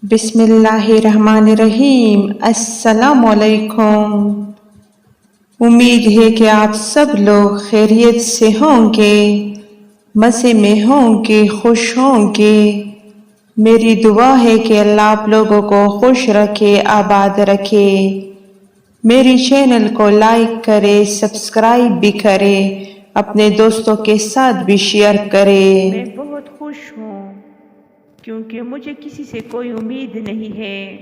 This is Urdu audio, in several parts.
بسم اللہ الرحمن الرحیم۔ السلام علیکم۔ امید ہے کہ آپ سب لوگ خیریت سے ہوں گے، مزے میں ہوں گے، خوش ہوں گے۔ میری دعا ہے کہ اللہ آپ لوگوں کو خوش رکھے، آباد رکھے۔ میری چینل کو لائک کرے، سبسکرائب بھی کرے، اپنے دوستوں کے ساتھ بھی شیئر کرے۔ میں بہت خوش ہوں کیونکہ مجھے کسی سے کوئی امید نہیں ہے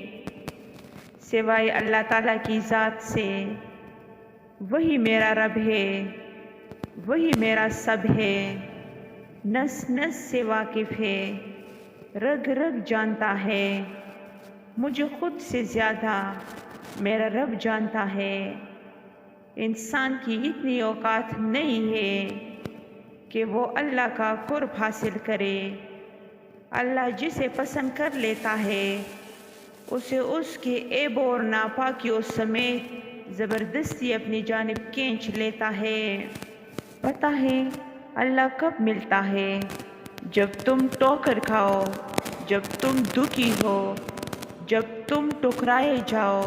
سوائے اللہ تعالیٰ کی ذات سے۔ وہی میرا رب ہے، وہی میرا سب ہے، نس نس سے واقف ہے، رگ رگ جانتا ہے۔ مجھے خود سے زیادہ میرا رب جانتا ہے۔ انسان کی اتنی اوقات نہیں ہے کہ وہ اللہ کا قرب حاصل کرے۔ اللہ جسے پسند کر لیتا ہے اسے اس کے عیب اور ناپاکیوں سمیت زبردستی اپنی جانب کھینچ لیتا ہے۔ پتہ ہے اللہ کب ملتا ہے؟ جب تم ٹھوکر کھاؤ، جب تم دکھی ہو، جب تم ٹکرائے جاؤ،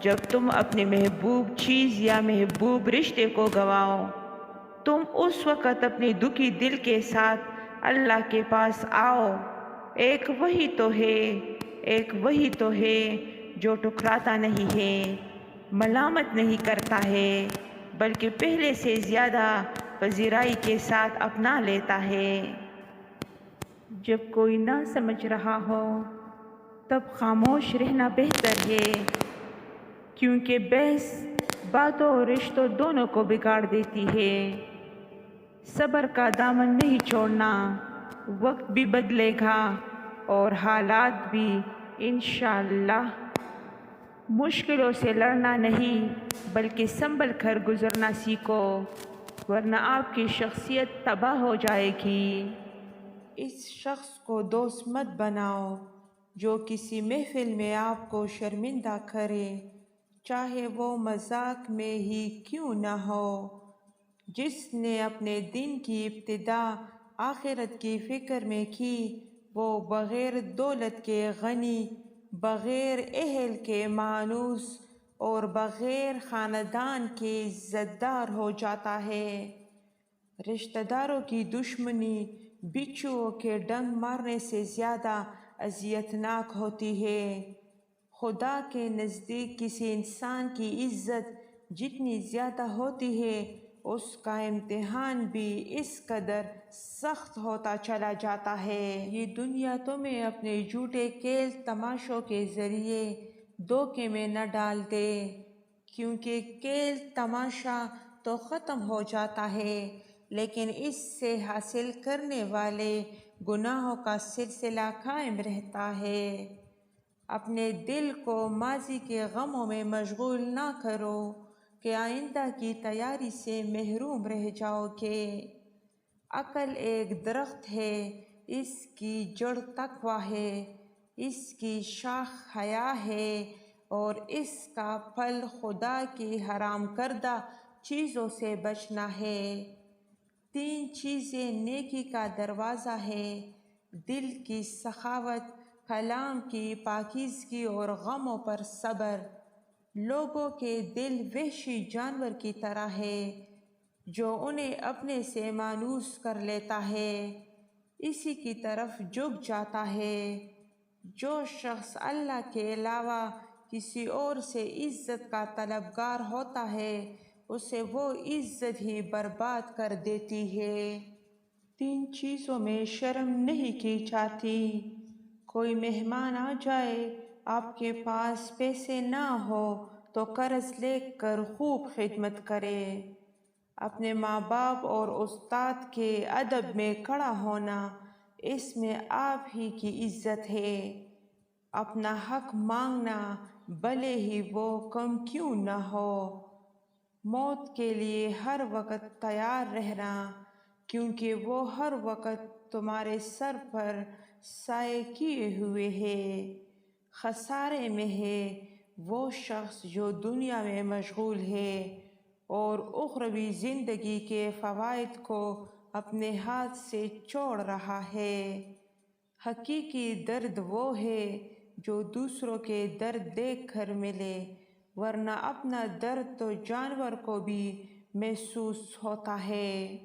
جب تم اپنے محبوب چیز یا محبوب رشتے کو گواؤ۔ تم اس وقت اپنے دکھی دل کے ساتھ اللہ کے پاس آؤ۔ ایک وہی تو ہے، ایک وہی تو ہے جو ٹکراتا نہیں ہے، ملامت نہیں کرتا ہے، بلکہ پہلے سے زیادہ پذیرائی کے ساتھ اپنا لیتا ہے۔ جب کوئی نہ سمجھ رہا ہو تب خاموش رہنا بہتر ہے، کیونکہ بحث باتوں اور رشتوں دونوں کو بگاڑ دیتی ہے۔ صبر کا دامن نہیں چھوڑنا، وقت بھی بدلے گا اور حالات بھی انشاءاللہ۔ مشکلوں سے لڑنا نہیں بلکہ سنبھل کر گزرنا سیکھو، ورنہ آپ کی شخصیت تباہ ہو جائے گی۔ اس شخص کو دوست مت بناؤ جو کسی محفل میں آپ کو شرمندہ کرے، چاہے وہ مذاق میں ہی کیوں نہ ہو۔ جس نے اپنے دن کی ابتدا آخرت کی فکر میں کی، وہ بغیر دولت کے غنی، بغیر اہل کے مانوس اور بغیر خاندان کے عزت دار ہو جاتا ہے۔ رشتہ داروں کی دشمنی بچھوؤں کے ڈنگ مارنے سے زیادہ اذیتناک ہوتی ہے۔ خدا کے نزدیک کسی انسان کی عزت جتنی زیادہ ہوتی ہے، اس کا امتحان بھی اس قدر سخت ہوتا چلا جاتا ہے۔ یہ دنیا تمہیں اپنے جھوٹے کھیل تماشوں کے ذریعے دھوکے میں نہ ڈال دے، کیونکہ کھیل تماشا تو ختم ہو جاتا ہے، لیکن اس سے حاصل کرنے والے گناہوں کا سلسلہ قائم رہتا ہے۔ اپنے دل کو ماضی کے غموں میں مشغول نہ کرو کہ آئندہ کی تیاری سے محروم رہ جاؤ گے۔ عقل ایک درخت ہے، اس کی جڑ تقویٰ ہے، اس کی شاخ حیا ہے اور اس کا پھل خدا کی حرام کردہ چیزوں سے بچنا ہے۔ تین چیزیں نیکی کا دروازہ ہے: دل کی سخاوت، کلام کی پاکیزگی اور غموں پر صبر۔ لوگوں کے دل وحشی جانور کی طرح ہے جو انہیں اپنے سے مانوس کر لیتا ہے، اسی کی طرف جھک جاتا ہے۔ جو شخص اللہ کے علاوہ کسی اور سے عزت کا طلبگار ہوتا ہے، اسے وہ عزت ہی برباد کر دیتی ہے۔ تین چیزوں میں شرم نہیں کی جاتی: کوئی مہمان آ جائے، آپ کے پاس پیسے نہ ہو تو قرض لے کر خوب خدمت کرے۔ اپنے ماں باپ اور استاد کے ادب میں کھڑا ہونا، اس میں آپ ہی کی عزت ہے۔ اپنا حق مانگنا، بھلے ہی وہ کم کیوں نہ ہو۔ موت کے لیے ہر وقت تیار رہنا، کیونکہ وہ ہر وقت تمہارے سر پر سایہ کیے ہوئے ہے۔ خسارے میں ہے وہ شخص جو دنیا میں مشغول ہے اور اخروی زندگی کے فوائد کو اپنے ہاتھ سے چھوڑ رہا ہے۔ حقیقی درد وہ ہے جو دوسروں کے درد دیکھ کر ملے، ورنہ اپنا درد تو جانور کو بھی محسوس ہوتا ہے۔